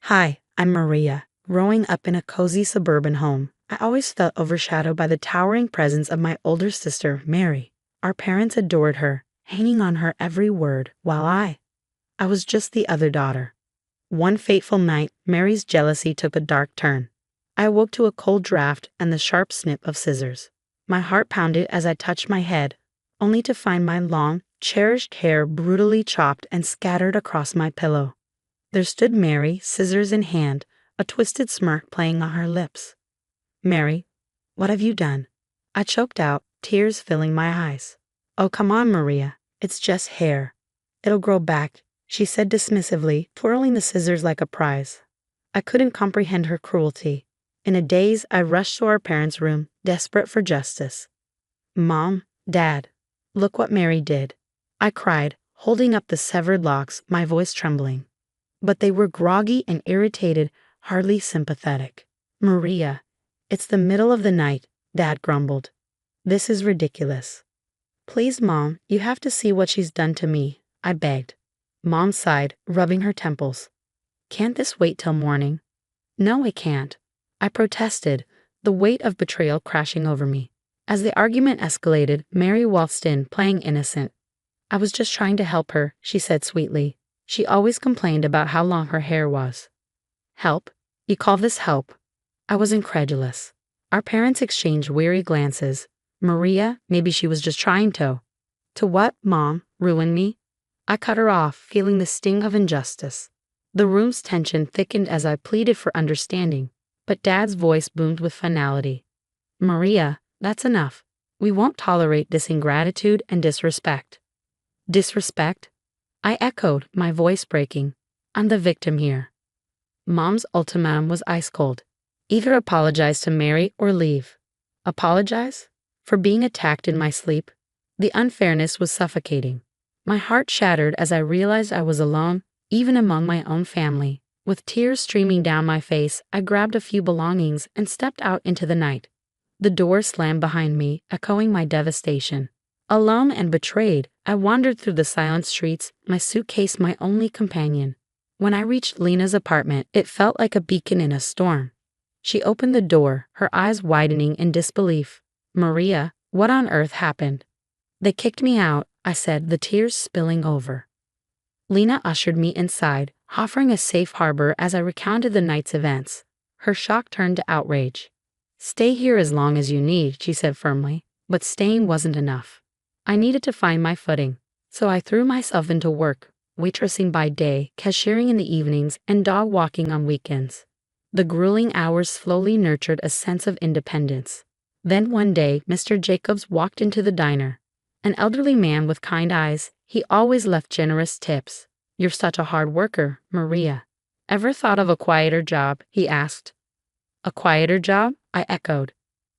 Hi, I'm Maria. Growing up in a cozy suburban home, I always felt overshadowed by the towering presence of my older sister, Mary. Our parents adored her, hanging on her every word, while I was just the other daughter. One fateful night, Mary's jealousy took a dark turn. I awoke to a cold draft and the sharp snip of scissors. My heart pounded as I touched my head, only to find my long, cherished hair brutally chopped and scattered across my pillow. There stood Mary, scissors in hand, a twisted smirk playing on her lips. "Mary, what have you done?" I choked out, tears filling my eyes. "Oh, come on, Maria. It's just hair. It'll grow back," she said dismissively, twirling the scissors like a prize. I couldn't comprehend her cruelty. In a daze, I rushed to our parents' room, desperate for justice. "Mom, Dad, look what Mary did," I cried, holding up the severed locks, my voice trembling. But they were groggy and irritated, hardly sympathetic. "Maria, it's the middle of the night," Dad grumbled. "This is ridiculous." "Please, Mom, you have to see what she's done to me," I begged. Mom sighed, rubbing her temples. "Can't this wait till morning?" "No, it can't," I protested, the weight of betrayal crashing over me. As the argument escalated, Mary waltzed in, playing innocent. "I was just trying to help her," she said sweetly. She always complained about how long her hair was. "Help? You call this help?" I was incredulous. Our parents exchanged weary glances. "Maria, maybe she was just trying to." "To what, Mom? Ruin me?" I cut her off, feeling the sting of injustice. The room's tension thickened as I pleaded for understanding, but Dad's voice boomed with finality. "Maria, that's enough. We won't tolerate this ingratitude and disrespect." "Disrespect?" I echoed, my voice breaking. "I'm the victim here." Mom's ultimatum was ice cold. Either apologize to Mary or leave. Apologize? For being attacked in my sleep? The unfairness was suffocating. My heart shattered as I realized I was alone, even among my own family. With tears streaming down my face, I grabbed a few belongings and stepped out into the night. The door slammed behind me, echoing my devastation. Alone and betrayed, I wandered through the silent streets, my suitcase my only companion. When I reached Lena's apartment, it felt like a beacon in a storm. She opened the door, her eyes widening in disbelief. "Maria, what on earth happened?" "They kicked me out," I said, the tears spilling over. Lena ushered me inside, offering a safe harbor as I recounted the night's events. Her shock turned to outrage. "Stay here as long as you need," she said firmly, but staying wasn't enough. I needed to find my footing, so I threw myself into work, waitressing by day, cashiering in the evenings, and dog walking on weekends. The grueling hours slowly nurtured a sense of independence. Then one day, Mr. Jacobs walked into the diner. An elderly man with kind eyes, he always left generous tips. "You're such a hard worker, Maria. Ever thought of a quieter job?" he asked. "A quieter job?" I echoed.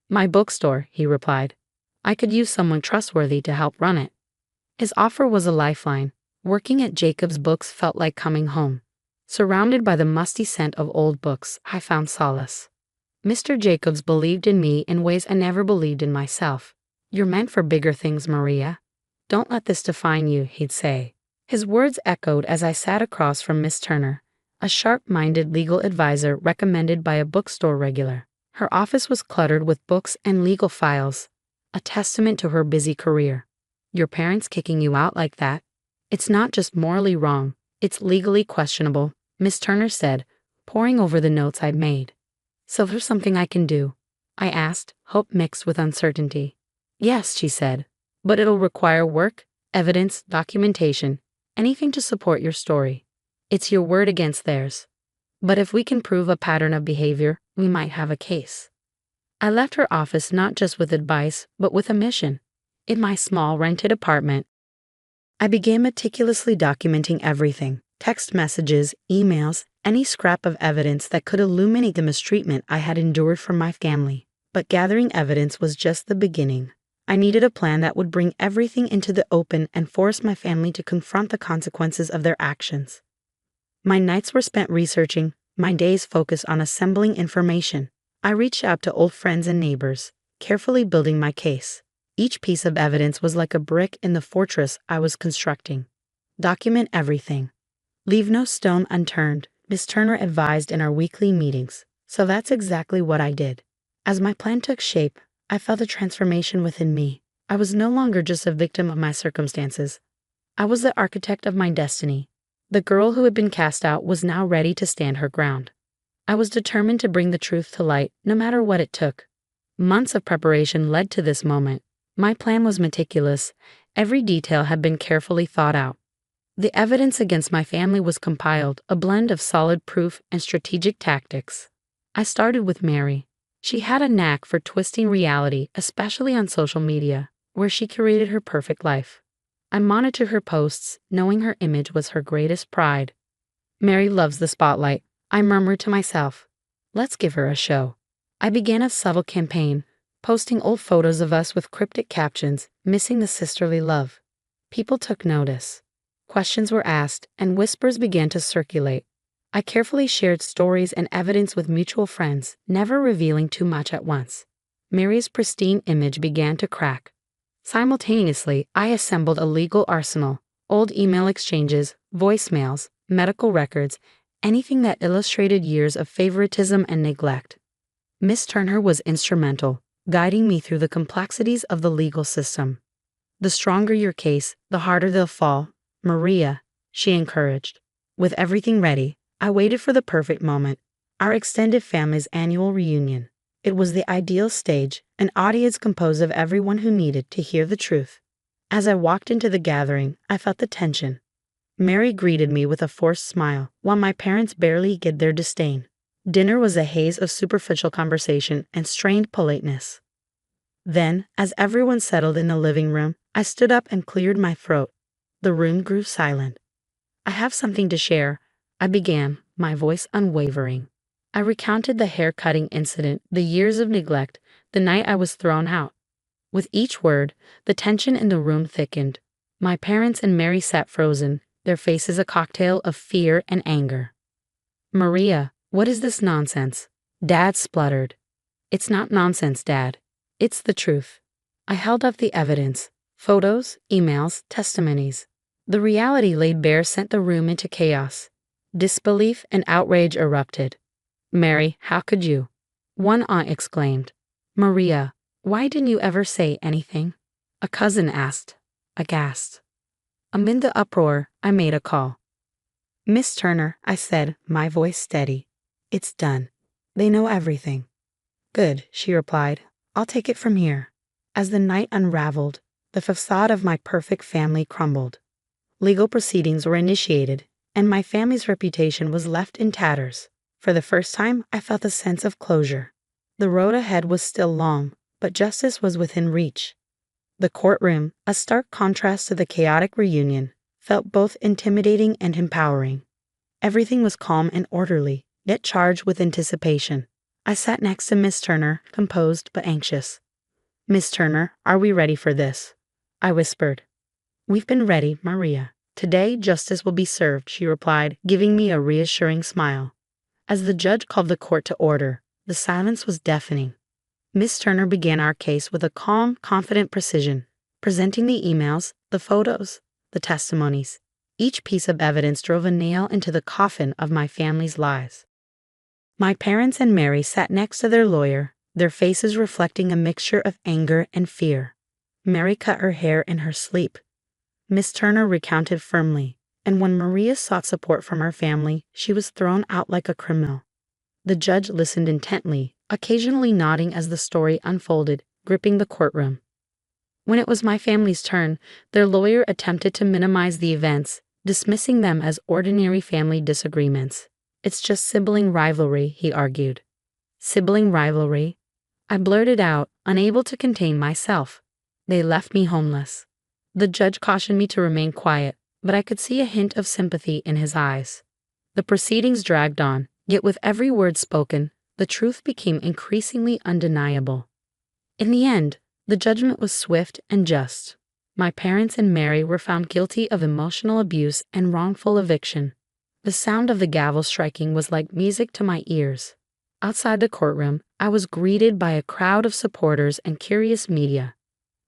"My bookstore," he replied. "I could use someone trustworthy to help run it." His offer was a lifeline. Working at Jacob's Books felt like coming home. Surrounded by the musty scent of old books, I found solace. Mr. Jacobs believed in me in ways I never believed in myself. "You're meant for bigger things, Maria. Don't let this define you," he'd say. His words echoed as I sat across from Miss Turner, a sharp-minded legal advisor recommended by a bookstore regular. Her office was cluttered with books and legal files, a testament to her busy career. "Your parents kicking you out like that? It's not just morally wrong, it's legally questionable," Miss Turner said, poring over the notes I'd made. "So there's something I can do?" I asked, hope mixed with uncertainty. "Yes," she said, "but it'll require work, evidence, documentation, anything to support your story. It's your word against theirs. But if we can prove a pattern of behavior, we might have a case." I left her office not just with advice, but with a mission. In my small rented apartment, I began meticulously documenting everything: text messages, emails, any scrap of evidence that could illuminate the mistreatment I had endured from my family. But gathering evidence was just the beginning. I needed a plan that would bring everything into the open and force my family to confront the consequences of their actions. My nights were spent researching, my days focused on assembling information. I reached out to old friends and neighbors, carefully building my case. Each piece of evidence was like a brick in the fortress I was constructing. Document everything. Leave no stone unturned. Miss Turner advised in our weekly meetings, so that's exactly what I did. As my plan took shape, I felt a transformation within me. I was no longer just a victim of my circumstances. I was the architect of my destiny. The girl who had been cast out was now ready to stand her ground. I was determined to bring the truth to light, no matter what it took. Months of preparation led to this moment. My plan was meticulous. Every detail had been carefully thought out. The evidence against my family was compiled, a blend of solid proof and strategic tactics. I started with Mary. She had a knack for twisting reality, especially on social media, where she curated her perfect life. I monitored her posts, knowing her image was her greatest pride. Mary loves the spotlight, I murmured to myself. Let's give her a show. I began a subtle campaign, posting old photos of us with cryptic captions, missing the sisterly love. People took notice. Questions were asked, and whispers began to circulate. I carefully shared stories and evidence with mutual friends, never revealing too much at once. Mary's pristine image began to crack. Simultaneously, I assembled a legal arsenal, old email exchanges, voicemails, medical records, anything that illustrated years of favoritism and neglect. Miss Turner was instrumental, guiding me through the complexities of the legal system. The stronger your case, the harder they'll fall, Maria, she encouraged. With everything ready, I waited for the perfect moment, our extended family's annual reunion. It was the ideal stage, an audience composed of everyone who needed to hear the truth. As I walked into the gathering, I felt the tension. Mary greeted me with a forced smile, while my parents barely hid their disdain. Dinner was a haze of superficial conversation and strained politeness. Then, as everyone settled in the living room, I stood up and cleared my throat. The room grew silent. I have something to share, I began, my voice unwavering. I recounted the hair-cutting incident, the years of neglect, the night I was thrown out. With each word, the tension in the room thickened. My parents and Mary sat frozen, their faces a cocktail of fear and anger. Maria, what is this nonsense? Dad spluttered. It's not nonsense, Dad. It's the truth. I held up the evidence, photos, emails, testimonies. The reality laid bare sent the room into chaos. Disbelief and outrage erupted. Mary, how could you? One aunt exclaimed. Maria, why didn't you ever say anything? A cousin asked, aghast. Amid the uproar, I made a call. Miss Turner, I said, my voice steady. It's done. They know everything. Good, she replied. I'll take it from here. As the night unraveled, the facade of my perfect family crumbled. Legal proceedings were initiated, and my family's reputation was left in tatters. For the first time, I felt a sense of closure. The road ahead was still long, but justice was within reach. The courtroom, a stark contrast to the chaotic reunion, felt both intimidating and empowering. Everything was calm and orderly, yet charged with anticipation. I sat next to Miss Turner, composed but anxious. Miss Turner, are we ready for this? I whispered. We've been ready, Maria. Today, justice will be served, she replied, giving me a reassuring smile. As the judge called the court to order, the silence was deafening. Miss Turner began our case with a calm, confident precision, presenting the emails, the photos, the testimonies. Each piece of evidence drove a nail into the coffin of my family's lies. My parents and Mary sat next to their lawyer, their faces reflecting a mixture of anger and fear. Mary cut her hair in her sleep. Miss Turner recounted firmly, and when Maria sought support from her family, she was thrown out like a criminal. The judge listened intently, occasionally nodding as the story unfolded, gripping the courtroom. When it was my family's turn, their lawyer attempted to minimize the events, dismissing them as ordinary family disagreements. It's just sibling rivalry, he argued. Sibling rivalry? I blurted out, unable to contain myself. They left me homeless. The judge cautioned me to remain quiet, but I could see a hint of sympathy in his eyes. The proceedings dragged on, yet with every word spoken, the truth became increasingly undeniable. In the end, the judgment was swift and just. My parents and Mary were found guilty of emotional abuse and wrongful eviction. The sound of the gavel striking was like music to my ears. Outside the courtroom, I was greeted by a crowd of supporters and curious media.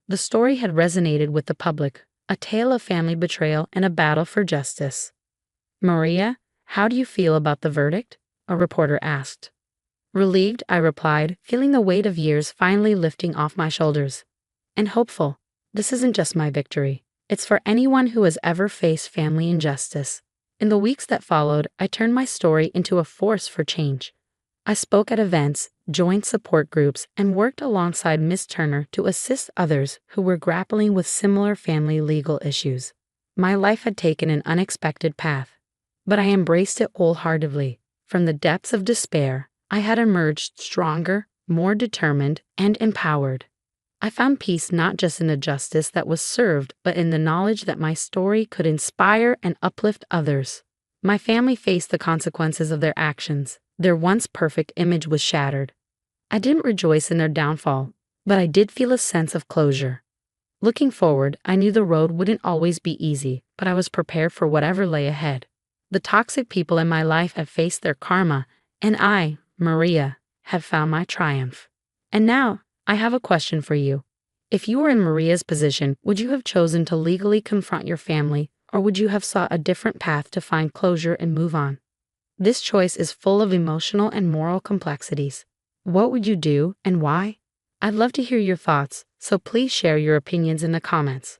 The story had resonated with the public, a tale of family betrayal and a battle for justice. Maria, How do you feel about the verdict? A reporter asked. Relieved, I replied, feeling the weight of years finally lifting off my shoulders. And hopeful. This isn't just my victory. It's for anyone who has ever faced family injustice. In the weeks that followed, I turned my story into a force for change. I spoke at events, joined support groups, and worked alongside Miss Turner to assist others who were grappling with similar family legal issues. My life had taken an unexpected path, but I embraced it wholeheartedly. From the depths of despair, I had emerged stronger, more determined, and empowered. I found peace not just in the justice that was served, but in the knowledge that my story could inspire and uplift others. My family faced the consequences of their actions. Their once perfect image was shattered. I didn't rejoice in their downfall, but I did feel a sense of closure. Looking forward, I knew the road wouldn't always be easy, but I was prepared for whatever lay ahead. The toxic people in my life have faced their karma, and I, Maria, have found my triumph. And now, I have a question for you. If you were in Maria's position, would you have chosen to legally confront your family, or would you have sought a different path to find closure and move on? This choice is full of emotional and moral complexities. What would you do and why? I'd love to hear your thoughts, so please share your opinions in the comments.